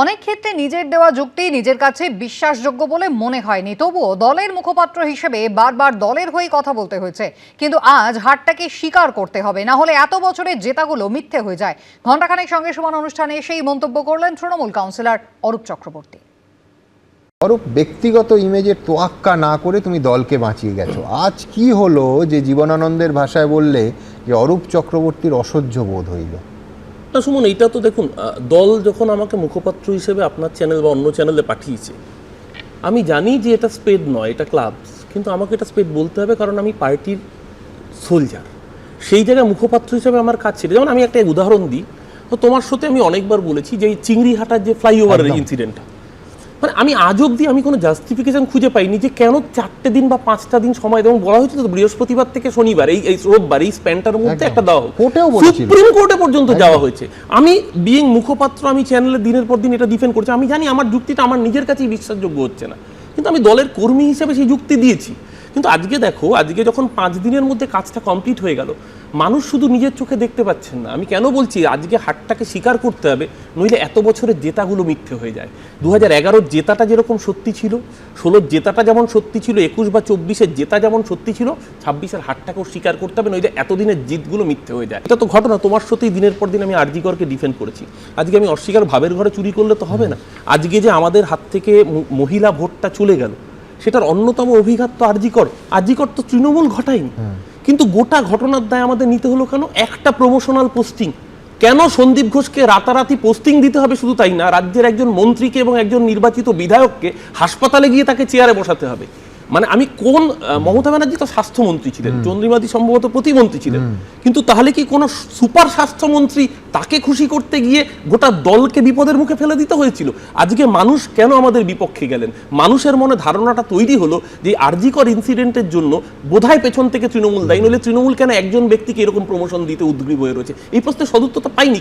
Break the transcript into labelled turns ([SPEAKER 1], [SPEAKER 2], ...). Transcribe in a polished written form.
[SPEAKER 1] অনেক ক্ষেত্রে নিজের দেওয়া যুক্তি নিজের কাছে বিশ্বাসযোগ্য বলে মনে হয়নি, তবুও দলের মুখপাত্র হিসেবে বারবার দলের হয়ে কথা বলতে হয়েছে। কিন্তু আজ হারটাকে স্বীকার করতে হবে, না হলে এত বছরের জেতাগুলো মিথ্যে হয়ে যায়। ঘণ্টাখানেক সঙ্গে সমান অনুষ্ঠানে সেই মন্তব্য করলেন তৃণমূল কাউন্সিলর অরূপ চক্রবর্তী।
[SPEAKER 2] অরূপ, ব্যক্তিগত ইমেজের তোয়াক্কা না করে তুমি দলকে বাঁচিয়ে গেছো। আজ কি হলো যে জীবনানন্দের ভাষায় বললে যে অরূপ চক্রবর্তীর অসহ্য বোধ হইল?
[SPEAKER 3] না সুমন, এইটা তো দেখুন, দল যখন আমাকে মুখপাত্র হিসেবে আপনার চ্যানেল বা অন্য চ্যানেলে পাঠিয়েছে, আমি জানি যে এটা স্পেড নয়, এটা ক্লাবস, কিন্তু আমাকে এটা স্পেড বলতে হবে, কারণ আমি পার্টির সোলজার। সেই জায়গায় মুখপাত্র হিসেবে আমার কাজ ছিল। যেমন আমি একটা উদাহরণ দিই, তো তোমার সাথে আমি অনেকবার বলেছি যে এই চিংড়িহাটার যে ফ্লাইওভারের ইনসিডেন্টটা, মানে আমি আজ অব্দি আমি কোনো জাস্টিফিকেশন খুঁজে পাইনি যে কেন 4টে দিন বা 5টা দিন সময় দেওয়া বলা হয়েছিল। তো বৃহস্পতিবার থেকে শনিবার, এই রোববার, এই স্প্যানটার মধ্যে একটা দেওয়া হোক, সুপ্রিম কোর্টে পর্যন্ত যাওয়া হয়েছে। আমি বিইং মুখপাত্র, আমি চ্যানেলে দিনের পর দিন এটা ডিফেন্ড করছি। আমি জানি আমার যুক্তিটা আমার নিজের কাছেই বিশ্বাসযোগ্য হচ্ছে না, কিন্তু আমি দলের কর্মী হিসেবে সেই যুক্তি দিয়েছি। কিন্তু আজকে দেখো, আজকে যখন 5 দিনের মধ্যে কাজটা কমপ্লিট হয়ে গেল, মানুষ শুধু নিজের চোখে দেখতে পাচ্ছেন না। আমি কেন বলছি আজকে হারটাকে স্বীকার করতে হবে, নইলে এত বছরের জেতাগুলো মিথ্যে হয়ে যায়। 2011-র জেতাটা যেরকম সত্যি ছিল, 16-র জেতাটা যেমন সত্যি ছিল, 21 বা 24-এর জেতা যেমন সত্যি ছিল, 26-এর হারটাকেও স্বীকার করতে হবে, নইলে এতদিনের জিতগুলো মিথ্যে হয়ে যায়। এটা তো ঘটনা, তোমার সাথেই দিনের পর দিন আমি আর.জি. করকে ডিফেন্ড করেছি। আজকে আমি অস্বীকার ভাবের ঘরে চুরি করলে তো হবে না। আজকে যে আমাদের হাত থেকে মহিলা ভোটটা চলে গেল, সেটার অন্যতম অভিঘাত তো আর.জি. কর তো তৃণমূল ঘটায়নি। কিন্তু গোটা ঘটনার দায় আমাদের নিতে হলো কেন? একটা প্রমোশনাল পোস্টিং কেন? সন্দীপ ঘোষকে রাতারাতি পোস্টিং দিতে হবে, শুধু তাই না, রাজ্যের একজন মন্ত্রীকে এবং একজন নির্বাচিত বিধায়ককে হাসপাতালে গিয়ে তাকে চেয়ারে বসাতে হবে। মানে আমি কোন, মমতা ব্যানার্জি তো স্বাস্থ্যমন্ত্রী ছিলেন, চন্দ্রিমাদি সম্ভবত প্রতিমন্ত্রী ছিলেন, কিন্তু তাহলে কি কোনো সুপার স্বাস্থ্যমন্ত্রী তাকে খুশি করতে গিয়ে গোটা দলকে বিপদের মুখে ফেলে দিতে হয়েছিল? আজকে মানুষ কেন আমাদের বিপক্ষে গেলেন? মানুষের মনে ধারণাটা তৈরি হলো যে আর.জি. কর ইনসিডেন্টের জন্য বোধহয় পেছন থেকে তৃণমূল দায়ী, নইলে তৃণমূল কেন একজন ব্যক্তিকে এরকম প্রমোশন দিতে উদ্গ্রীব হয়ে রয়েছে? এই প্রশ্নের সদুত্তরটা পাইনি।